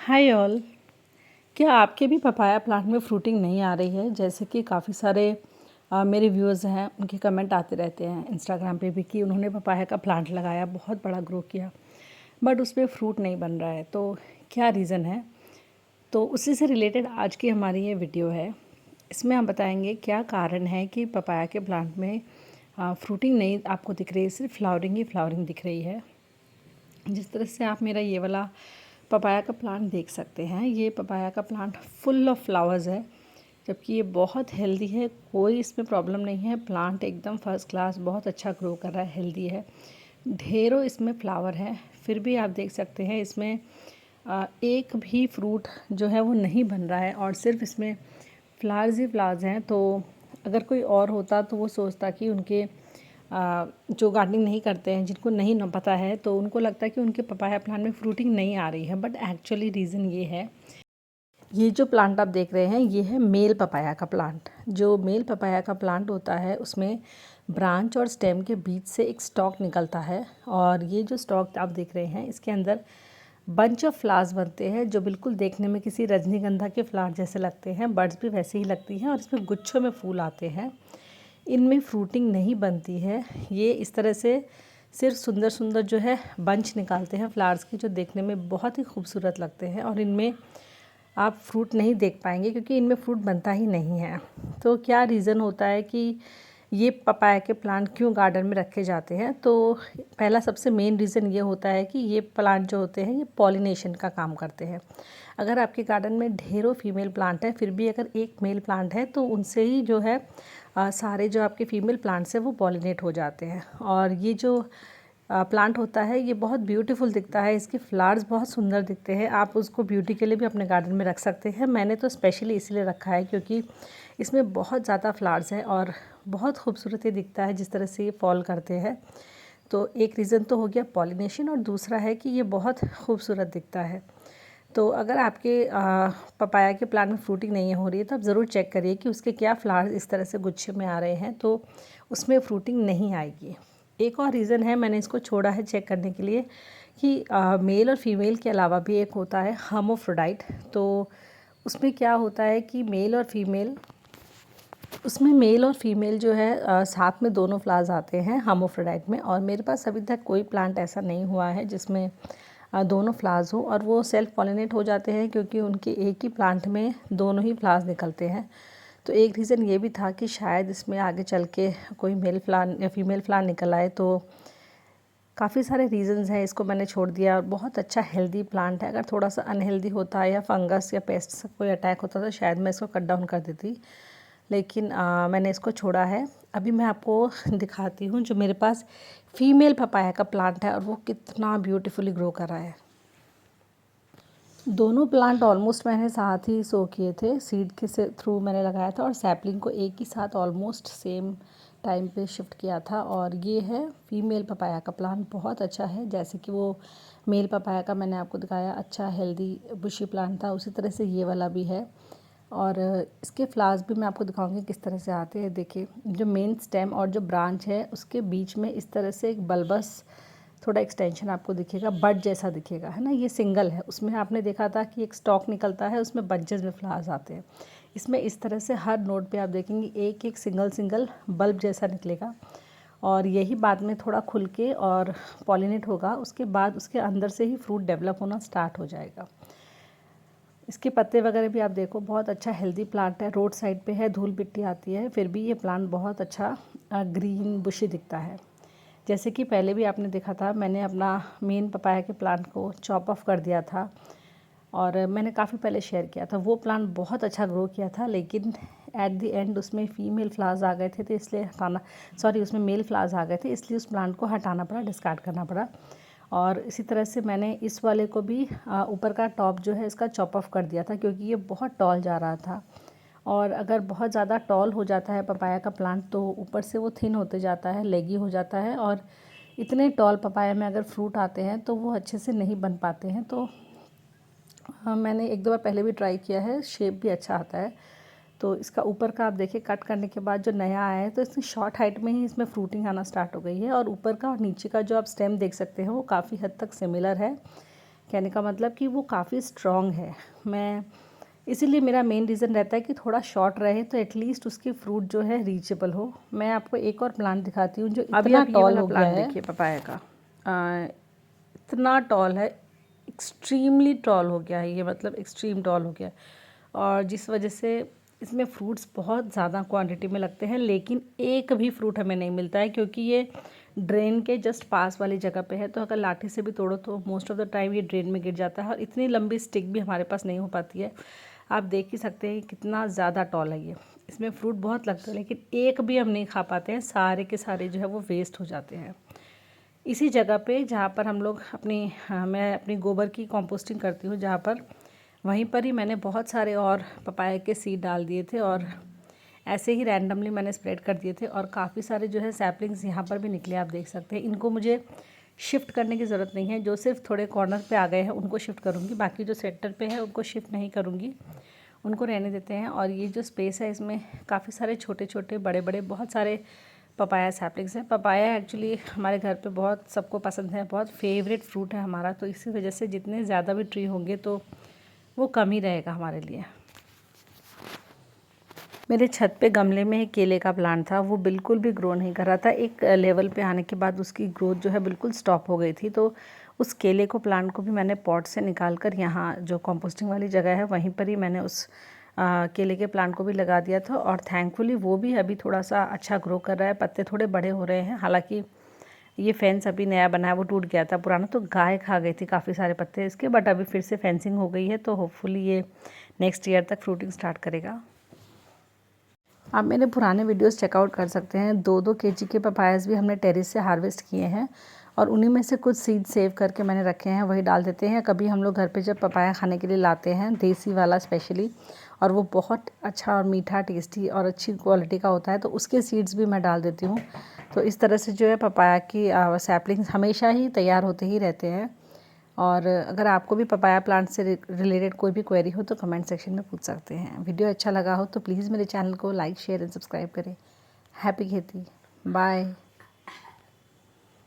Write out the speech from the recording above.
Hi all. क्या आपके भी पपाया प्लांट में फ्रूटिंग नहीं आ रही है? जैसे कि काफ़ी सारे मेरे व्यूअर्स हैं, उनके कमेंट आते रहते हैं इंस्टाग्राम पे भी कि उन्होंने पपाया का प्लांट लगाया, बहुत बड़ा ग्रो किया, बट उसमें फ्रूट नहीं बन रहा है। तो क्या रीज़न है? तो उसी से रिलेटेड आज की हमारी ये वीडियो है। इसमें हम बताएंगे क्या कारण है कि पपाया के प्लांट में फ्रूटिंग नहीं आपको दिख रही है, सिर्फ फ्लावरिंग ही फ्लावरिंग दिख रही है। जिस तरह से आप मेरा ये वाला पपाया का प्लांट देख सकते हैं, ये पपाया का प्लांट फुल ऑफ फ्लावर्स है, जबकि ये बहुत हेल्दी है, कोई इसमें प्रॉब्लम नहीं है। प्लांट एकदम फर्स्ट क्लास, बहुत अच्छा ग्रो कर रहा है, हेल्दी है, ढेरों इसमें फ्लावर है। फिर भी आप देख सकते हैं इसमें एक भी फ्रूट जो है वो नहीं बन रहा है और सिर्फ इसमें फ्लावर्स ही फ्लावर्स हैं। तो अगर कोई और होता तो वो सोचता कि उनके जो गार्डनिंग नहीं करते हैं, जिनको नहीं न पता है, तो उनको लगता है कि उनके पपाया प्लांट में फ्रूटिंग नहीं आ रही है। बट एक्चुअली रीज़न ये है, ये जो प्लांट आप देख रहे हैं ये है मेल पपाया का प्लांट। जो मेल पपाया का प्लांट होता है उसमें ब्रांच और स्टेम के बीच से एक स्टॉक निकलता है, और ये जो स्टॉक आप देख रहे हैं इसके अंदर बंच ऑफ फ्लावर्स बनते हैं, जो बिल्कुल देखने में किसी रजनीगंधा के फ्लावर जैसे लगते हैं। बर्ड्स भी वैसे ही लगती हैं और इसमें गुच्छों में फूल आते हैं। इनमें फ्रूटिंग नहीं बनती है। ये इस तरह से सिर्फ सुंदर सुंदर जो है बंच निकालते हैं फ्लावर्स की, जो देखने में बहुत ही खूबसूरत लगते हैं, और इनमें आप फ्रूट नहीं देख पाएंगे क्योंकि इनमें फ्रूट बनता ही नहीं है। तो क्या रीज़न होता है कि ये पपाया के प्लांट क्यों गार्डन में रखे जाते हैं? तो पहला सबसे मेन रीज़न ये होता है कि ये प्लांट जो होते हैं ये पॉलिनेशन का काम करते हैं। अगर आपके गार्डन में ढेरों फीमेल प्लांट है, फिर भी अगर एक मेल प्लांट है तो उनसे ही जो है सारे जो आपके फीमेल प्लांट्स हैं वो पॉलिनेट हो जाते हैं। और ये जो प्लांट होता है ये बहुत ब्यूटीफुल दिखता है, इसके फ्लावर्स बहुत सुंदर दिखते हैं। आप उसको ब्यूटी के लिए भी अपने गार्डन में रख सकते हैं। मैंने तो स्पेशली इसलिए रखा है क्योंकि इसमें बहुत ज़्यादा फ्लावर्स हैं और बहुत खूबसूरत ये दिखता है जिस तरह से ये फॉल करते हैं। तो एक रीज़न तो हो गया पॉलिनेशन, और दूसरा है कि ये बहुत खूबसूरत दिखता है। तो अगर आपके पपाया के प्लांट में फ्रूटिंग नहीं हो रही है तो आप ज़रूर चेक करिए कि उसके क्या फ्लावर्स इस तरह से गुच्छे में आ रहे हैं, तो उसमें फ्रूटिंग नहीं आएगी। एक और रीज़न है, मैंने इसको छोड़ा है चेक करने के लिए, कि मेल और फीमेल के अलावा भी एक होता है हर्माफ्रोडाइट। तो उसमें क्या होता है कि मेल और फीमेल जो है साथ में दोनों फ्लावर्स आते हैं हर्माफ्रोडाइट में। और मेरे पास अभी तक कोई प्लांट ऐसा नहीं हुआ है जिसमें दोनों फ्लावर्स हो, और वो सेल्फ पॉलिनेट हो जाते हैं क्योंकि उनके एक ही प्लांट में दोनों ही फ्लावर्स निकलते हैं। तो एक रीज़न ये भी था कि शायद इसमें आगे चल के कोई मेल फ्लावर या फीमेल फ्लावर निकल आए। तो काफ़ी सारे रीज़न्स हैं, इसको मैंने छोड़ दिया। और बहुत अच्छा हेल्दी प्लांट है। अगर थोड़ा सा अनहेल्दी होता या फंगस या पेस्ट से कोई अटैक होता तो शायद मैं इसको कट डाउन कर देती, लेकिन मैंने इसको छोड़ा है। अभी मैं आपको दिखाती हूँ जो मेरे पास फीमेल पपाया का प्लांट है और वो कितना ब्यूटीफुली ग्रो कर रहा है। दोनों प्लांट ऑलमोस्ट मैंने साथ ही सो किए थे, सीड के से थ्रू मैंने लगाया था, और सैपलिंग को एक ही साथ ऑलमोस्ट सेम टाइम पे शिफ्ट किया था। और ये है फीमेल पपाया का प्लांट, बहुत अच्छा है। जैसे कि वो मेल पपाया का मैंने आपको दिखाया, अच्छा हेल्दी बुशी प्लांट था, उसी तरह से ये वाला भी है। और इसके फ्लावर्स भी मैं आपको दिखाऊंगी किस तरह से आते हैं। देखिए, जो मेन स्टेम और जो ब्रांच है उसके बीच में इस तरह से एक बल्बस थोड़ा एक्सटेंशन आपको दिखेगा, बड जैसा दिखेगा, है ना। ये सिंगल है, उसमें आपने देखा था कि एक स्टॉक निकलता है, उसमें बंचेस में फ्लावर्स आते हैं। इसमें इस तरह से हर नोड पे आप देखेंगे एक एक सिंगल बल्ब जैसा निकलेगा, और यही बाद में थोड़ा खुल के और पॉलिनेट होगा। उसके बाद उसके अंदर से ही फ्रूट डेवलप होना स्टार्ट हो जाएगा। इसके पत्ते वगैरह भी आप देखो, बहुत अच्छा हेल्दी प्लांट है। रोड साइड पे है, धूल मिट्टी आती है, फिर भी ये प्लांट बहुत अच्छा ग्रीन बुशी दिखता है। जैसे कि पहले भी आपने देखा था, मैंने अपना मेन पपाया के प्लांट को चॉप ऑफ कर दिया था, और मैंने काफ़ी पहले शेयर किया था। वो प्लांट बहुत अच्छा ग्रो किया था, लेकिन एट द एंड उसमें फीमेल फ्लावर्स आ गए थे, तो इसलिए उसमें मेल फ्लावर्स आ गए थे, इसलिए उस प्लांट को हटाना पड़ा, डिस्कार्ड करना पड़ा। और इसी तरह से मैंने इस वाले को भी ऊपर का टॉप जो है इसका चॉप ऑफ कर दिया था, क्योंकि ये बहुत टॉल जा रहा था। और अगर बहुत ज़्यादा टॉल हो जाता है पपाया का प्लांट तो ऊपर से वो थिन होते जाता है, लेगी हो जाता है, और इतने टॉल पपाया में अगर फ्रूट आते हैं तो वो अच्छे से नहीं बन पाते हैं। तो मैंने एक दो बार पहले भी ट्राई किया है, शेप भी अच्छा आता है। तो इसका ऊपर का आप देखिए, कट करने के बाद जो नया आया है तो इसमें शॉर्ट हाइट में ही इसमें फ्रूटिंग आना स्टार्ट हो गई है। और ऊपर का और नीचे का जो आप स्टेम देख सकते हैं वो काफ़ी हद तक सिमिलर है, कहने का मतलब कि वो काफ़ी स्ट्रॉन्ग है। मैं इसीलिए मेरा मेन रीज़न रहता है कि थोड़ा शॉर्ट रहे तो एटलीस्ट उसकी फ्रूट जो है रीचेबल हो। मैं आपको एक और प्लांट दिखाती हूँ जो इतना टॉल हो गया है। देखिए पपाया का इतना टॉल है, एक्सट्रीमली टॉल हो गया है ये, मतलब एक्सट्रीम टॉल हो गया है। और जिस वजह से इसमें फ्रूट्स बहुत ज़्यादा क्वांटिटी में लगते हैं, लेकिन एक भी फ्रूट हमें नहीं मिलता है क्योंकि ये ड्रेन के जस्ट पास वाली जगह पे है। तो अगर लाठी से भी तोड़ो तो मोस्ट ऑफ द टाइम ये ड्रेन में गिर जाता है और इतनी लंबी स्टिक भी हमारे पास नहीं हो पाती है। आप देख ही सकते हैं कितना ज़्यादा टॉल है ये। इसमें फ्रूट बहुत लगता है लेकिन एक भी हम नहीं खा पाते हैं, सारे के सारे जो है वो वेस्ट हो जाते हैं। इसी जगह पे जहाँ पर हम लोग मैं अपनी गोबर की कंपोस्टिंग करती हूँ, जहाँ पर वहीं पर ही मैंने बहुत सारे और पपाया के सीड डाल दिए थे और ऐसे ही रैंडमली मैंने स्प्रेड कर दिए थे और काफ़ी सारे जो है सैपलिंग्स यहाँ पर भी निकले, आप देख सकते हैं। इनको मुझे शिफ्ट करने की ज़रूरत नहीं है, जो सिर्फ थोड़े कॉर्नर पे आ गए हैं उनको शिफ्ट करूँगी, बाकी जो सेंटर पे है उनको शिफ्ट नहीं करूँगी, उनको रहने देते हैं। और ये जो स्पेस है इसमें काफ़ी सारे छोटे छोटे बड़े बड़े बहुत सारे पपाया सैपलिंग्स हैं। पपाया एक्चुअली हमारे घर पे बहुत सबको पसंद है, बहुत फेवरेट फ्रूट है हमारा, तो इसी वजह से जितने ज़्यादा भी ट्री होंगे तो वो कम ही रहेगा हमारे लिए। मेरे छत पे गमले में एक केले का प्लांट था, वो बिल्कुल भी ग्रो नहीं कर रहा था। एक लेवल पे आने के बाद उसकी ग्रोथ जो है बिल्कुल स्टॉप हो गई थी। तो उस केले को प्लांट को भी मैंने पॉट से निकाल कर यहाँ जो कंपोस्टिंग वाली जगह है वहीं पर ही मैंने उस केले के प्लांट को भी लगा दिया था और थैंकफुली वो भी अभी थोड़ा सा अच्छा ग्रो कर रहा है, पत्ते थोड़े बड़े हो रहे हैं। हालाँकि ये फेंस अभी नया बना है, वो टूट गया था पुराना, तो गाय खा गई थी काफ़ी सारे पत्ते इसके, बट अभी फिर से फेंसिंग हो गई है तो होपफुली ये नेक्स्ट ईयर तक फ्रूटिंग स्टार्ट करेगा। आप मेरे पुराने वीडियोस चेकआउट कर सकते हैं। 2-2 केजी के पपायास भी हमने टेरेस से हार्वेस्ट किए हैं और उन्हीं में से कुछ सीड सेव करके मैंने रखे हैं, वही डाल देते हैं। कभी हम लोग घर पे जब पपाया खाने के लिए लाते हैं, देसी वाला स्पेशली, और वो बहुत अच्छा और मीठा टेस्टी और अच्छी क्वालिटी का होता है, तो उसके सीड्स भी मैं डाल देती हूँ। तो इस तरह से जो है पपाया की सैपलिंग्स हमेशा ही तैयार होते ही रहते हैं। और अगर आपको भी पपाया प्लांट से रिलेटेड कोई भी क्वेरी हो तो कमेंट सेक्शन में पूछ सकते हैं। वीडियो अच्छा लगा हो तो प्लीज़ मेरे चैनल को लाइक शेयर एंड सब्सक्राइब करें। हैप्पी खेती, बाय।